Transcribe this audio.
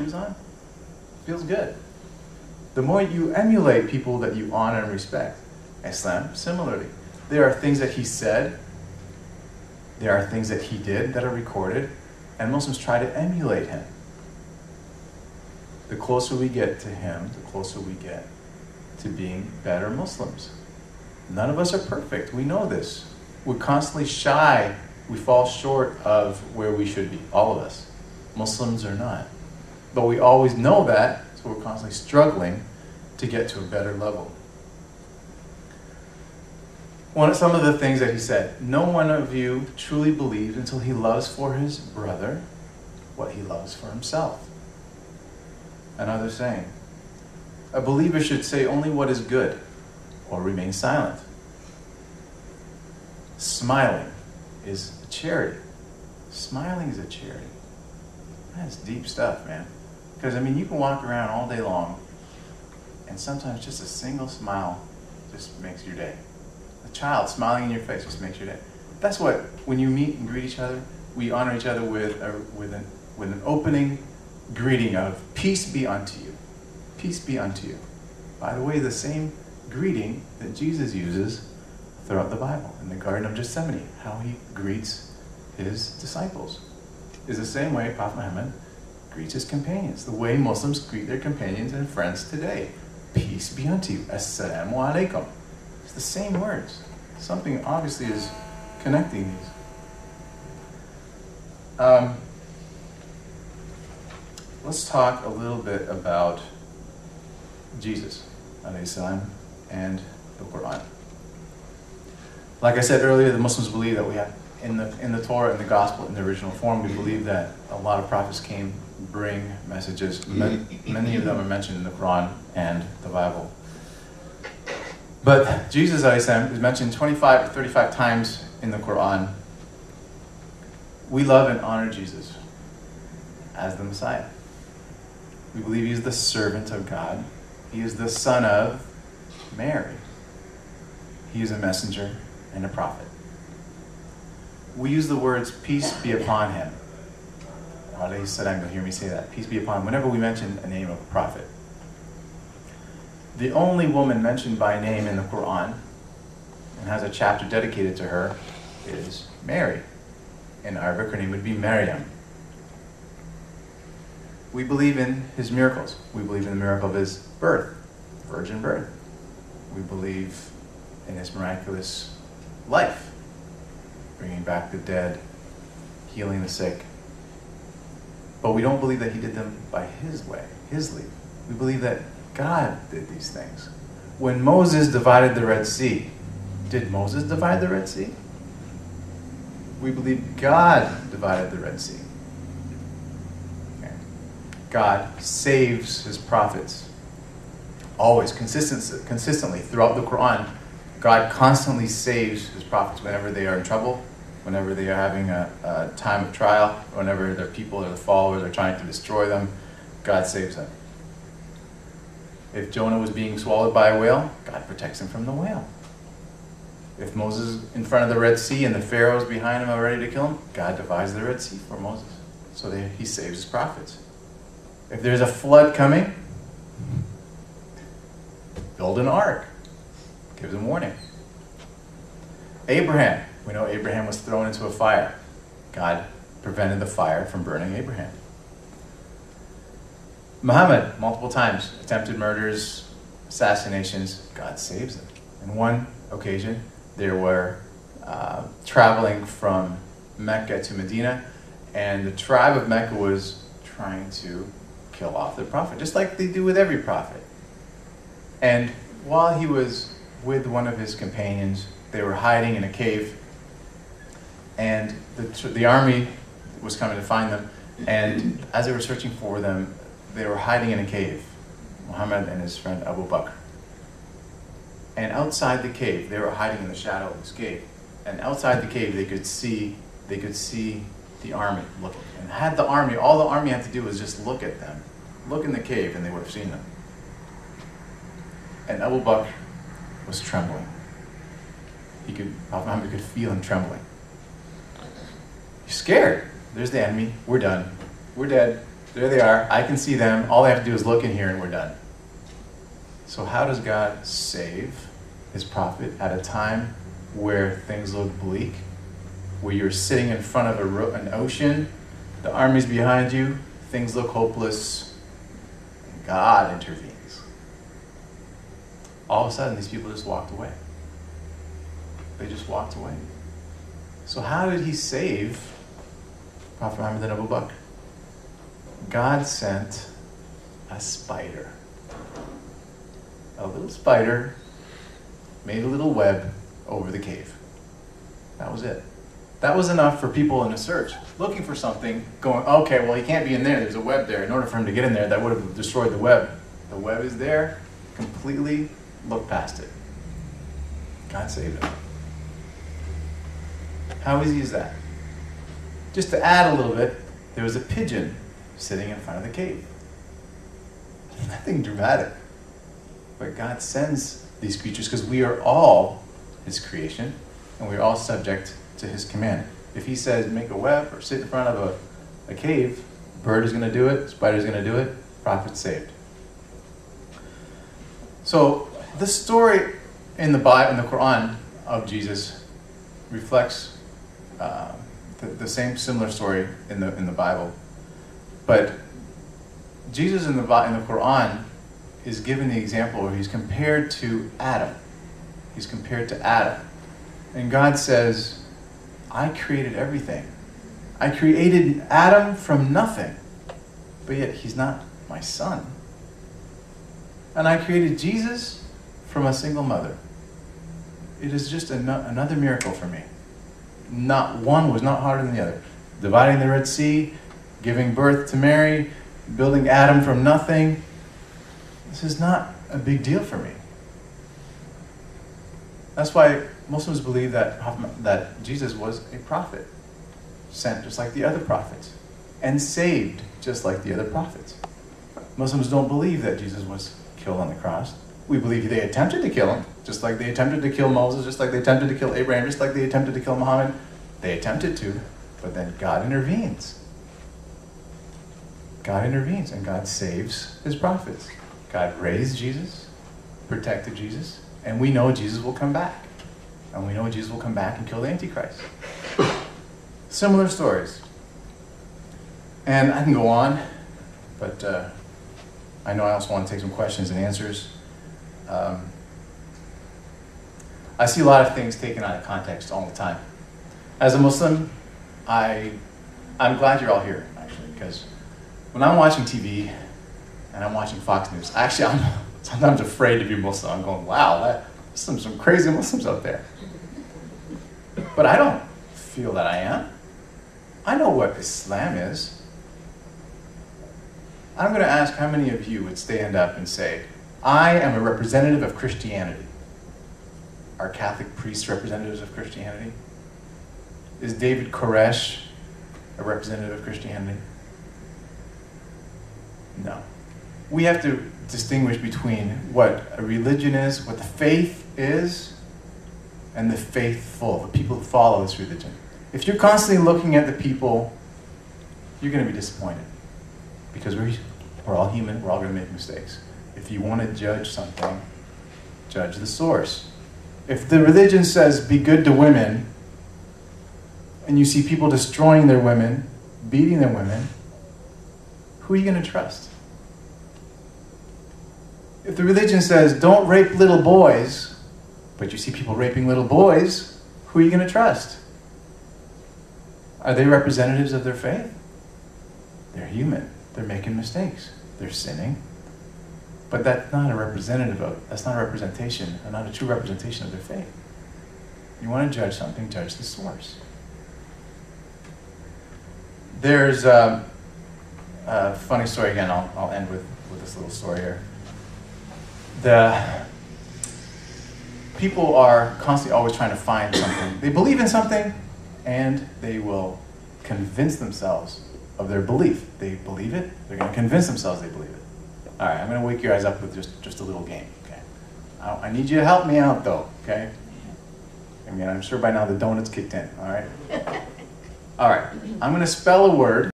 shoes on? Feels good. The more you emulate people that you honor and respect. Islam, similarly. There are things that he said, there are things that he did that are recorded, and Muslims try to emulate him. The closer we get to him, the closer we get to being better Muslims. None of us are perfect. We know this. We're constantly shy. We fall short of where we should be. All of us. Muslims are not. But we always know that, so we're constantly struggling to get to a better level. Some of the things that he said, no one of you truly believes until he loves for his brother what he loves for himself. Another saying, a believer should say only what is good or remain silent. Smiling is a charity. Smiling is a charity. That's deep stuff, man. Because, you can walk around all day long, and sometimes just a single smile just makes your day. A child smiling in your face just makes your day. That's what, when you meet and greet each other, we honor each other with an opening greeting of peace be unto you. Peace be unto you. By the way, the same greeting that Jesus uses throughout the Bible in the Garden of Gethsemane, how he greets his disciples, is the same way Prophet Muhammad greets his companions, the way Muslims greet their companions and friends today. Peace be unto you. Assalamu alaikum. It's the same words. Something obviously is connecting these. Let's talk a little bit about Jesus, alayhi salam, and the Quran. Like I said earlier, the Muslims believe that we have, in the Torah, in the Gospel, in the original form, we believe that a lot of prophets came, bring messages. Many of them are mentioned in the Quran and the Bible. But Jesus, alayhi salam, is mentioned 25 or 35 times in the Quran. We love and honor Jesus as the Messiah. We believe he is the servant of God. He is the son of Mary. He is a messenger and a prophet. We use the words, peace be upon him. Alayhi salam, you'll hear me say that. Peace be upon him whenever we mention a name of a prophet. The only woman mentioned by name in the Quran and has a chapter dedicated to her is Mary. In Arabic, her name would be Maryam. We believe in his miracles. We believe in the miracle of his birth, virgin birth. We believe in his miraculous life, bringing back the dead, healing the sick. But we don't believe that he did them by his way, his leave. We believe that God did these things. When Moses divided the Red Sea, did Moses divide the Red Sea? We believe God divided the Red Sea. God saves his prophets. Always, consistently, throughout the Quran, God constantly saves his prophets whenever they are in trouble, whenever they are having a time of trial, whenever their people or the followers are trying to destroy them, God saves them. If Jonah was being swallowed by a whale, God protects him from the whale. If Moses is in front of the Red Sea and the Pharaohs behind him are ready to kill him, God divides the Red Sea for Moses. So he saves his prophets. If there's a flood coming, build an ark. Gives them warning. Abraham. We know Abraham was thrown into a fire. God prevented the fire from burning Abraham. Muhammad, multiple times, attempted murders, assassinations. God saves him. In one occasion, they were traveling from Mecca to Medina, and the tribe of Mecca was trying to kill off the prophet, just like they do with every prophet. And while he was with one of his companions, they were hiding in a cave, and the army was coming to find them, and as they were searching for them, they were hiding in a cave, Muhammad and his friend Abu Bakr. And outside the cave, they were hiding in the shadow of this cave, and outside the cave they could see the army looking. And had the army, all the army had to do was just look at them, look in the cave, and they would have seen them. And Abu Bakr was trembling. Prophet Muhammad could feel him trembling. He's scared. There's the enemy. We're done. We're dead. There they are. I can see them. All I have to do is look in here and we're done. So how does God save his prophet at a time where things look bleak? Where you're sitting in front of an ocean, the army's behind you, things look hopeless, and God intervenes. All of a sudden, these people just walked away. They just walked away. So how did he save Prophet Muhammad and Abu Bakr? God sent a spider. A little spider made a little web over the cave. That was it. That was enough for people in a search, looking for something, going, okay, well, he can't be in there. There's a web there. In order for him to get in there, that would have destroyed the web. The web is there. Completely look past it. God saved him. How easy is that? Just to add a little bit, there was a pigeon sitting in front of the cave. Nothing dramatic. But God sends these creatures because we are all his creation and we're all subject to his command. If he says make a web or sit in front of a cave, bird is going to do it, spider is going to do it, prophet saved. So the story in the Bible, in the Quran of Jesus reflects the same similar story in the Bible. But Jesus in the Quran is given the example where he's compared to Adam. He's compared to Adam. And God says, I created everything. I created Adam from nothing. But yet he's not my son. And I created Jesus from a single mother. It is just another miracle for me. Not one was not harder than the other. Dividing the Red Sea, giving birth to Mary, building Adam from nothing. This is not a big deal for me. That's why Muslims believe that Jesus was a prophet, sent just like the other prophets, and saved just like the other prophets. Muslims don't believe that Jesus was killed on the cross. We believe they attempted to kill him, just like they attempted to kill Moses, just like they attempted to kill Abraham, just like they attempted to kill Muhammad. They attempted to, but then God intervenes. God intervenes, and God saves his prophets. God raised Jesus, protected Jesus, and we know Jesus will come back. And we know Jesus will come back and kill the Antichrist. Similar stories. And I can go on, but I know I also want to take some questions and answers. I see a lot of things taken out of context all the time. As a Muslim, I'm glad you're all here, actually, because when I'm watching TV and I'm watching Fox News, actually I'm sometimes afraid to be Muslim. I'm going, wow, there's some crazy Muslims out there. But I don't feel that I am. I know what Islam is. I'm going to ask how many of you would stand up and say, I am a representative of Christianity. Are Catholic priests representatives of Christianity? Is David Koresh a representative of Christianity? No. We have to distinguish between what a religion is, what the faith is, and the faithful, the people who follow this religion. If you're constantly looking at the people, you're going to be disappointed. Because we're all human, we're all going to make mistakes. If you want to judge something, judge the source. If the religion says be good to women, and you see people destroying their women, beating their women, who are you going to trust? If the religion says don't rape little boys, but you see people raping little boys, who are you going to trust? Are they representatives of their faith? They're human. They're making mistakes. They're sinning. But that's not a representation, not a true representation of their faith. You want to judge something, judge the source. There's a funny story again. I'll end with this little story here. The people are constantly always trying to find something. They believe in something, and they will convince themselves of their belief. They believe it. They're going to convince themselves they believe it. All right, I'm going to wake you guys up with just a little game. Okay, I need you to help me out, though. Okay. I mean, I'm sure by now the donut's kicked in. All right. All right. I'm going to spell a word.